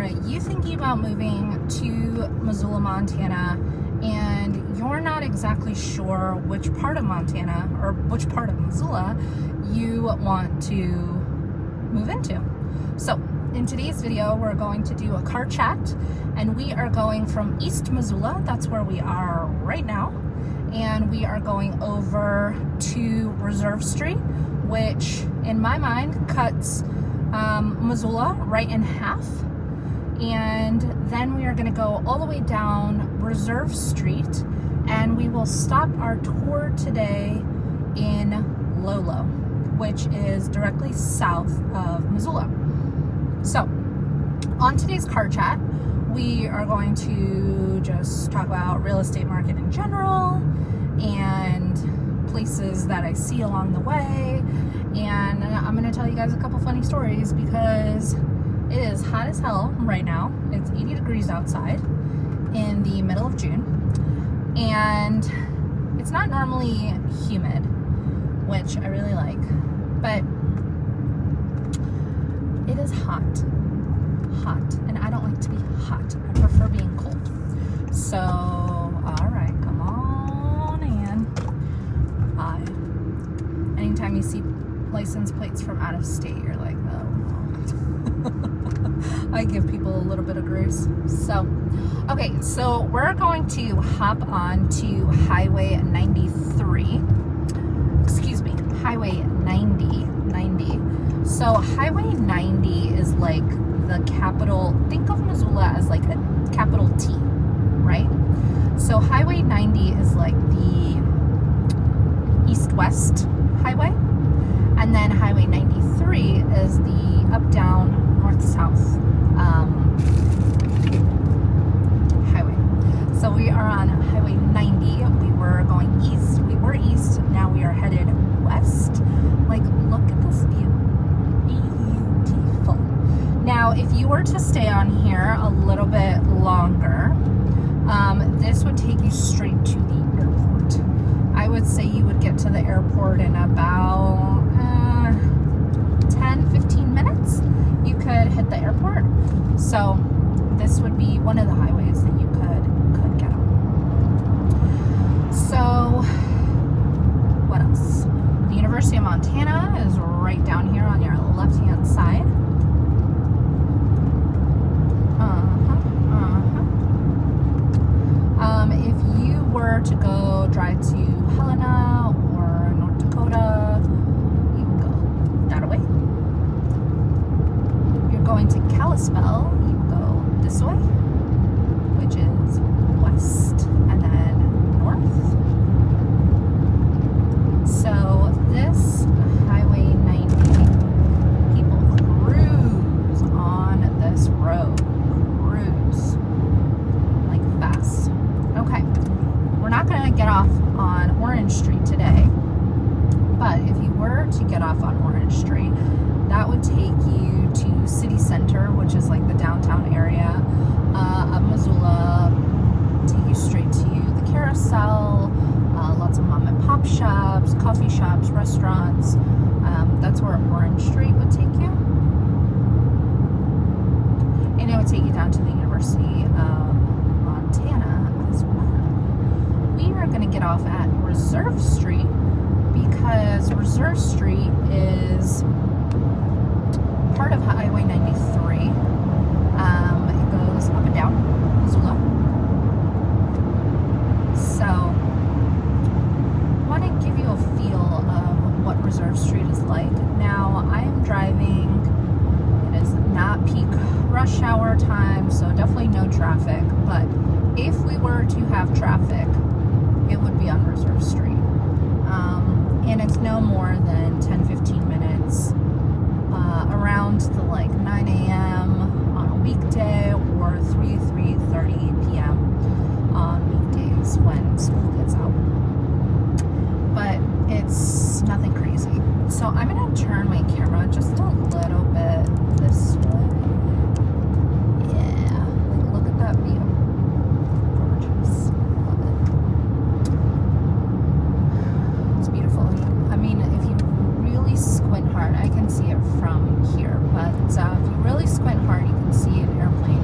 Are you thinking about moving to Missoula, Montana, and you're not exactly sure which part of Montana or which part of Missoula you want to move into? So in today's video, we're going to do a car chat, and we are going from East Missoula, that's where we are right now, and we are going over to Reserve Street, which in my mind cuts Missoula right in half. And then we are going to go all the way down Reserve Street, and we will stop our tour today in Lolo, which is directly south of Missoula. So on today's car chat, we are going to just talk about real estate market in general and places that I see along the way, and I'm going to tell you guys a couple funny stories because it is hot as hell right now. It's 80 degrees outside in the middle of June, and it's not normally humid, which I really like, but it is hot, and I don't like to be hot. I prefer being cold. So, all right, come on in. Anytime you see license plates from out of state, you're like, oh. I give people a little bit of grace. So, okay, so we're going to hop on to Highway 93. Excuse me, Highway 90. So Highway 90 is like the capital. Think of Missoula as like a capital T, right? So Highway 90 is like the east-west highway, and then Highway 93 is the up-down, north-south highway. So we are on Highway 90. We were going east. We were east. Now we are headed west. Like, look at this view. Beautiful. Now, if you were to stay on here a little bit longer, this would take you straight to the airport. I would say you would get to the airport in about 10-15 minutes. You could hit the airport. So this would be one of the highways that you could get on. So what else? The University of Montana is right down here on your left-hand side. If you were to go drive to Helena or North Dakota, you would go that way. Going to Kalispell, you go this way, which is west, and then north. So this Highway 90, people cruise on this road. Cruise. Like fast. Okay. We're not going to get off on Orange Street today, but if you were to get off on Orange Street, that would take you to City Center, which is like the downtown area of Missoula. Take you straight to the Carousel, lots of mom and pop shops, coffee shops, restaurants. That's where Orange Street would take you. And it would take you down to the University of Montana as well. We are going to get off at Reserve Street because Reserve Street is part of Highway 93. It goes up and down Missoula. So I want to give you a feel of what Reserve Street is like. Now I am driving. It is not peak rush hour time, so definitely no traffic, but if we were to have traffic, it would be on Reserve Street. And it's no more than 10-15 minutes around the like 9 a.m. on a weekday or 3:30 p.m. on weekdays when school gets out. But it's nothing crazy. So I'm going to turn my camera just a little bit this way. Yeah, like look at that view. Gorgeous. Love it. It's beautiful. I mean, if you really squint hard, I can see it from here, but if you really squint hard, you can see an airplane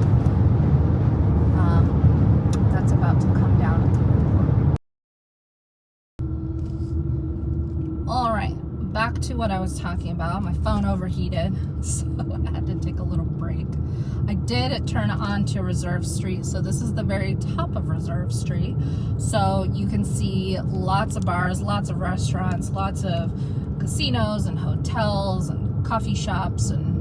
what I was talking about. My phone overheated, so I had to take a little break. I did turn on to Reserve Street, so this is the very top of Reserve Street. So you can see lots of bars, lots of restaurants, lots of casinos and hotels and coffee shops, and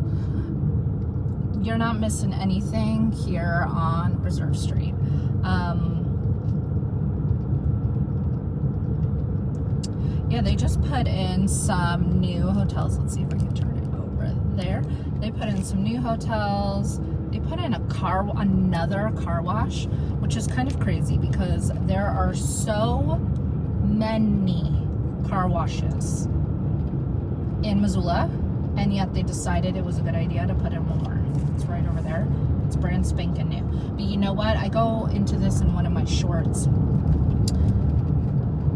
you're not missing anything here on Reserve Street. Yeah, they just put in some new hotels. Let's see if I can turn it over there. They put in some new hotels. They put in another car wash, which is kind of crazy because there are so many car washes in Missoula, and yet they decided it was a good idea to put in one more. It's right over there. It's brand spanking new. But you know what? I go into this in one of my shorts.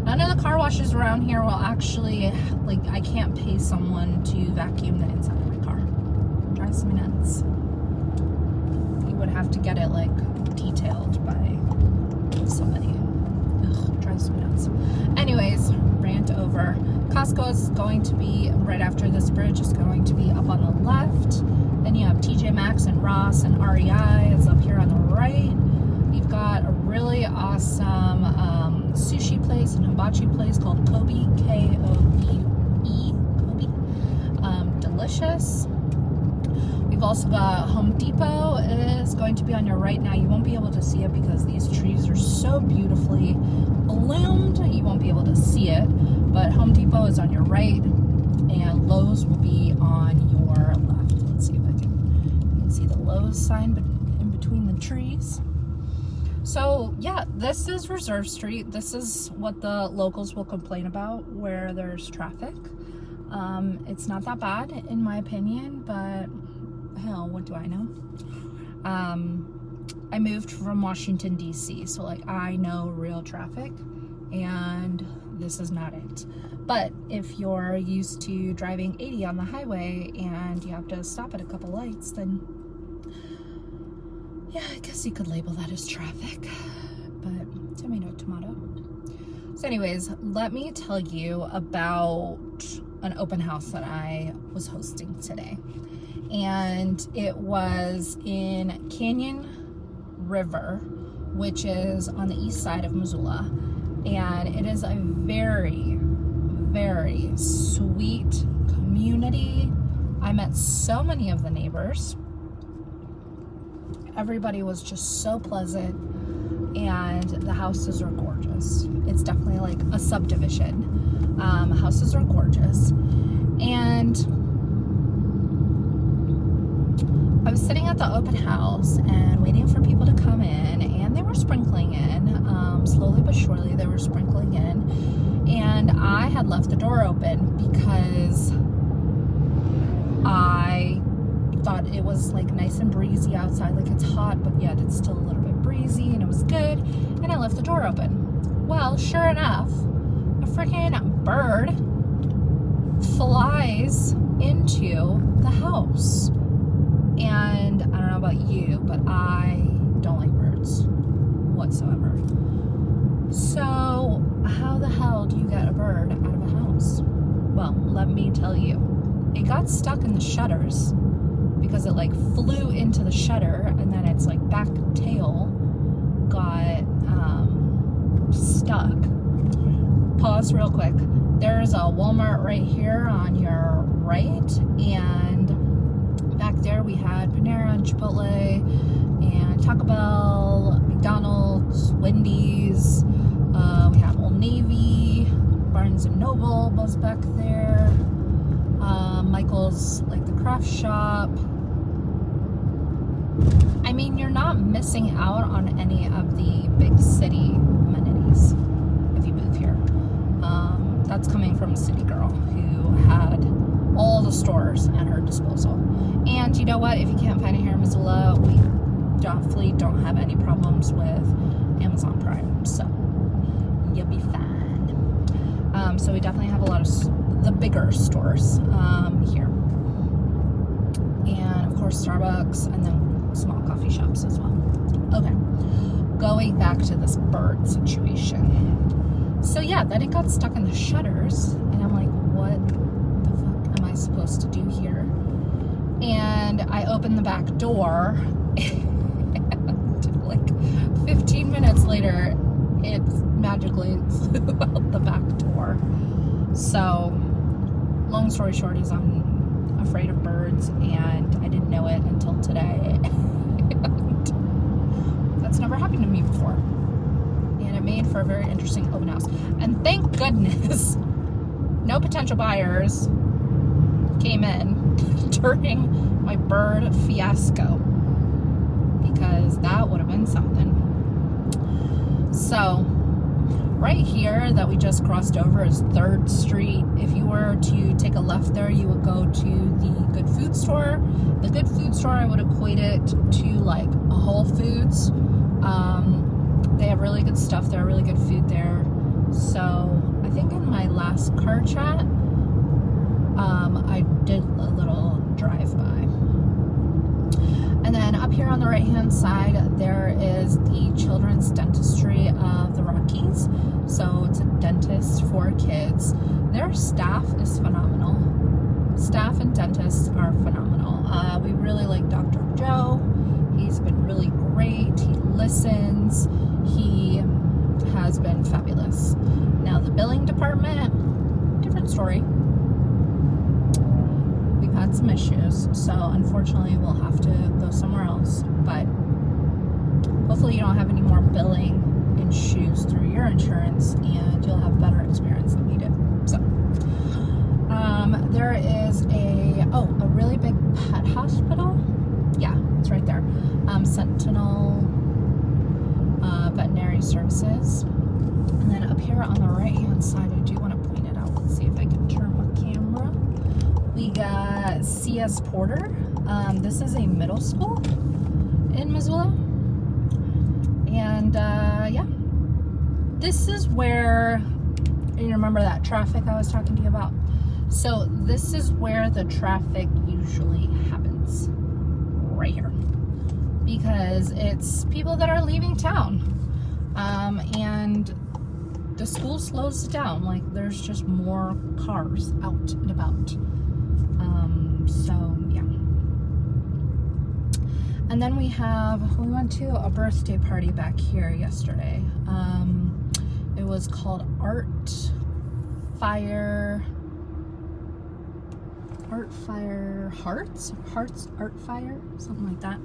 None of the car washes around here will actually, like, I can't pay someone to vacuum the inside of my car. It drives me nuts. You would have to get it, like, detailed by somebody. Ugh, it drives me nuts. Anyways, rant over. Costco is going to be right after this bridge. Is going to be up on the left. Then you have TJ Maxx and Ross, and REI is up here on the right. You've got a really awesome sushi place and hibachi place called Kobe, K-O-B-E, Kobe. Delicious. We've also got Home Depot is going to be on your right. Now you won't be able to see it because these trees are so beautifully bloomed. You won't be able to see it, but Home Depot is on your right, and Lowe's will be on your left. Let's see if you can see the Lowe's sign in between the trees. So yeah, this is Reserve Street. This is what the locals will complain about where there's traffic. It's not that bad in my opinion, but hell, what do I know? I moved from Washington, D.C., so like I know real traffic, and this is not it. But if you're used to driving 80 on the highway and you have to stop at a couple lights, then yeah, I guess you could label that as traffic, but tomato, tomato. So anyways, let me tell you about an open house that I was hosting today. And it was in Canyon River, which is on the east side of Missoula. And it is a very, very sweet community. I met so many of the neighbors. Everybody was just so pleasant, and the houses are gorgeous. It's definitely like a subdivision. Houses are gorgeous. And I was sitting at the open house and waiting for people to come in, and they were sprinkling in. Slowly but surely they were sprinkling in, and I had left the door open because I thought it was like nice and breezy outside. Like it's hot, but yet it's still a little bit breezy, and it was good, and I left the door open. Well, sure enough, a freaking bird flies into the house. And I don't know about you, but I don't like birds whatsoever. So how the hell do you get a bird out of a house? Well, let me tell you. It got stuck in the shutters because it like flew into the shutter, and then its like back tail got stuck. Pause real quick. There's a Walmart right here on your right, and back there we had Panera and Chipotle and Taco Bell, McDonald's, Wendy's. We have Old Navy, Barnes and Noble was back there. Michael's, like the craft shop. I mean, you're not missing out on any of the big city amenities if you move here. That's coming from a city girl who had all the stores at her disposal. And you know what? If you can't find it here in Missoula, we definitely don't have any problems with Amazon Prime, so you'll be fine. So we definitely have a lot of the bigger stores here. And of course Starbucks, and then small coffee shops as well. Okay, going back to this bird situation. So yeah, then it got stuck in the shutters, and I'm like, what the fuck I supposed to do here? And I opened the back door, and like 15 minutes later, it magically flew out the back door. So, long story short is I'm afraid of birds, and I didn't know it until today. And that's never happened to me before. And it made for a very interesting open house. And thank goodness, no potential buyers came in during my bird fiasco, because that would have been something. So right here that we just crossed over is 3rd Street. If you were to take a left there, you would go to the Good Food Store. The Good Food Store, I would equate it to like a Whole Foods. They have really good stuff there, really good food there. So I think in my last car chat, I did a little drive-by. And then up here on the right-hand side, there is the Children's Dentistry of the Rockies. So it's a dentist for kids. Their staff is phenomenal. Staff and dentists are phenomenal. We really like Dr. Joe. He's been really great. He listens. He has been fabulous. Now the billing department, different story. We've had some issues, so unfortunately we'll have to go somewhere else. But hopefully you don't have any more billing issues through your insurance, and you'll have better experience than we did. So there is a really big pet hospital. Yeah, it's right there. Sentinel Veterinary Services. And then up here on the right hand side, I do want to point it out. Let's see if I can turn my camera. We got CS Porter. This is a middle school in Missoula. And yeah, this is where, you remember that traffic I was talking to you about? So this is where the traffic usually happens, right here, because it's people that are leaving town, and the school slows down. Like, there's just more cars out and about. So yeah. And then we went to a birthday party back here yesterday. It was called Art Fire Hearts, Art Fire, something like that.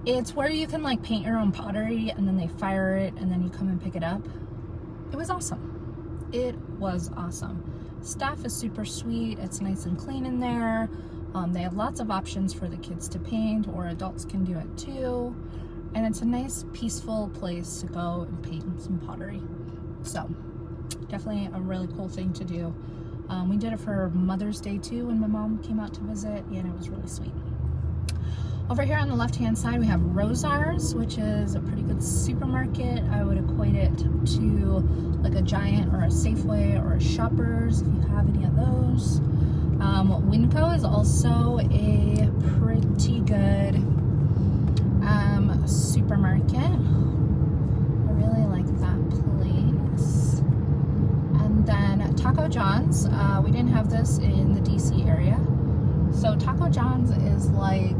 It's where you can like paint your own pottery, and then they fire it, and then you come and pick it up. It was awesome. It was awesome. Staff is super sweet. It's nice and clean in there. They have lots of options for the kids to paint, or adults can do it too. And it's a nice, peaceful place to go and paint some pottery. So, definitely a really cool thing to do. We did it for Mother's Day too, when my mom came out to visit, and it was really sweet. Over here on the left-hand side, we have Rosars, which is a pretty good supermarket. I would equate it to like a Giant or a Safeway or a Shoppers, if you have any of those. Winco is also a pretty good supermarket. I really like that place. And then Taco John's. We didn't have this in the DC area. So Taco John's is like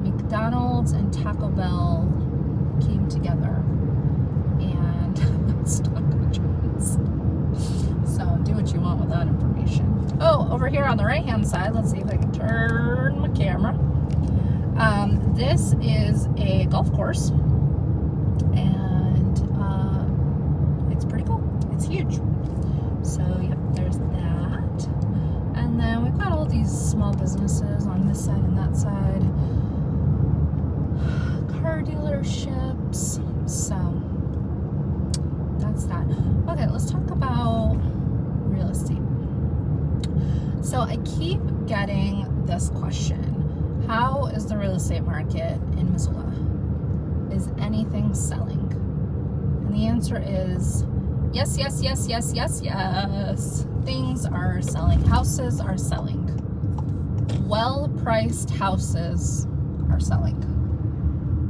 McDonald's and Taco Bell came together, and it's Taco John's. So do what you want with that information. Oh, over here on the right hand side, let's see if I can turn my camera. This is a golf course, and it's pretty cool. It's huge. So yep, there's that. And then we've got all these small businesses on this side and that side. Car dealerships. So that's that. Okay, let's talk about real estate. So I keep getting this question: how is the real estate market in Missoula? Is anything selling? And the answer is yes, yes, yes, yes, yes, yes. Things are selling. Houses are selling. Well-priced houses are selling.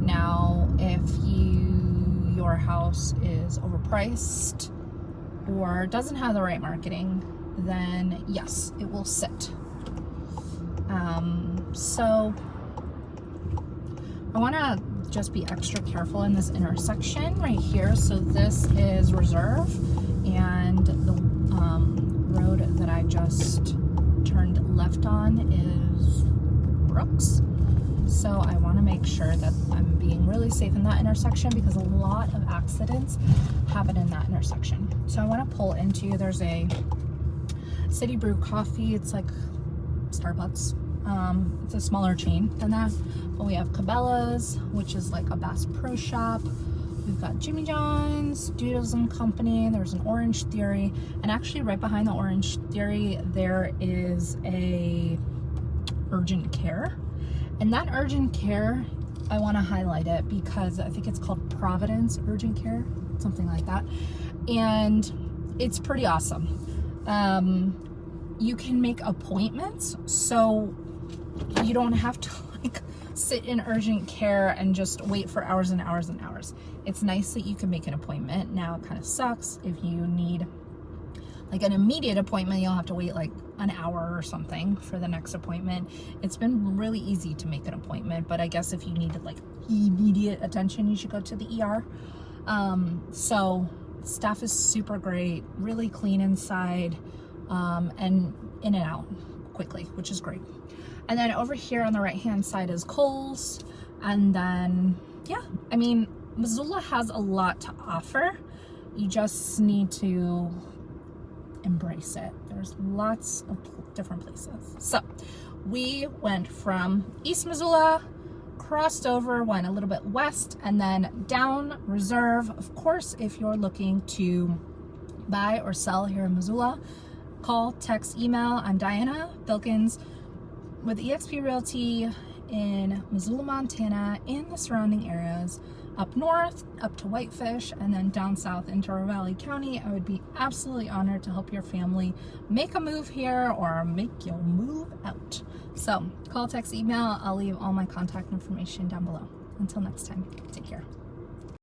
Now, if your house is overpriced or doesn't have the right marketing, then yes, it will sit. So I want to just be extra careful in this intersection right here. So this is Reserve, and the road that I just turned left on is Brooks. So I want to make sure that I'm being really safe in that intersection, because a lot of accidents happen in that intersection. So I want to pull into, there's a City Brew Coffee. It's like Starbucks. It's a smaller chain than that, but we have Cabela's, which is like a Bass Pro Shop. We've got Jimmy John's, Doodles and Company. There's an Orange Theory, and actually right behind the Orange Theory there is a Urgent Care. And that Urgent Care, I want to highlight it because I think it's called Providence Urgent Care, something like that, and it's pretty awesome. You can make appointments, so you don't have to like sit in urgent care and just wait for hours and hours and hours. It's nice that you can make an appointment. Now it kind of sucks if you need like an immediate appointment, you'll have to wait like an hour or something for the next appointment. It's been really easy to make an appointment, but I guess if you needed like immediate attention, you should go to the ER. So staff is super great, really clean inside, and in and out quickly, which is great. And then over here on the right hand side is Kohl's. And then, yeah, I mean, Missoula has a lot to offer. You just need to embrace it. There's lots of different places. So we went from East Missoula, crossed over, went a little bit west, and then down Reserve. Of course, if you're looking to buy or sell here in Missoula, call, text, email. I'm Diana Filkins with EXP Realty in Missoula, Montana, and the surrounding areas. Up north, up to Whitefish, and then down south into Ravalli County. I would be absolutely honored to help your family make a move here or make your move out. So call, text, email. I'll leave all my contact information down below. Until next time, take care.